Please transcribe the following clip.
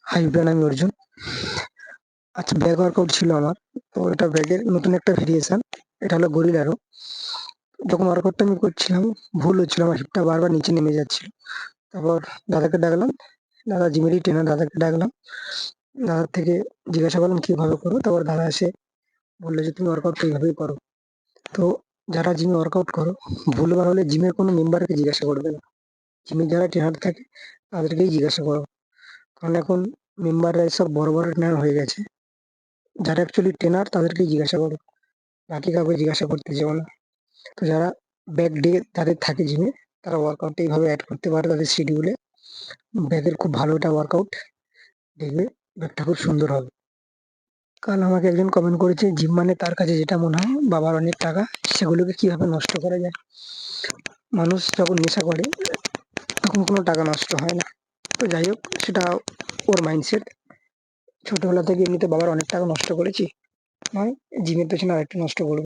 High bran, আমি অর্জুন। আচ্ছা, back workout ছিল আমার। তো এটা ব্যাগের নতুন একটা ভেরিয়েশন। এটা হলো গরিলারও। যখন ওয়ার্কআউটটা আমি করছিলাম, ভুল হচ্ছিল, আমার হিপটা বারবার নিচে নেমে যাচ্ছিল। তারপর দাদাকে ডাকলাম, দাদা জিমেরই ট্রেনার, দাদাকে ডাকলাম। দাদার থেকে জিজ্ঞাসা করলাম কিভাবে করবো। তারপর দাদা এসে বললো যে তুমি ওয়ার্কআউট এইভাবেই করো। তো যারা জিমে ওয়ার্কআউট করো, ভুলবার হলে জিমের কোনো মেম্বারকে জিজ্ঞাসা করবে না। জিমের যারা ট্রেনার থাকে তাদেরকেই জিজ্ঞাসা করো। কারণ এখন মেম্বাররা সব বড় বড় ট্রেনার হয়ে গেছে। যারা অ্যাকচুয়ালি ট্রেনার তাদেরকেই জিজ্ঞাসা করো, বাকি কাউকে জিজ্ঞাসা করতে যেও না। তো যারা ব্যাক ডে যাদের থাকে জিমে, তারা ওয়ার্কআউটটা এইভাবে অ্যাড করতে পারে তাদের শিডিউলে। ব্যাকের খুব ভালো একটা ওয়ার্কআউট, দেখবে ব্যাকটা খুব সুন্দর হবে। কাল আমাকে একজন কমেন্ট করেছে, জিম মানে তার কাছে যেটা মনে হয় বাবার অনেক টাকা, সেগুলোকে কিভাবে নষ্ট করা যায়। মানুষ যখন নেশা করে তখন কোনো টাকা নষ্ট হয় না। তো যাই হোক, সেটা ওর মাইন্ডসেট। ছোটবেলা থেকে এমনিতে বাবার অনেক টাকা নষ্ট করেছি, নয় জিমের পেছনে আরেকটু নষ্ট করবো।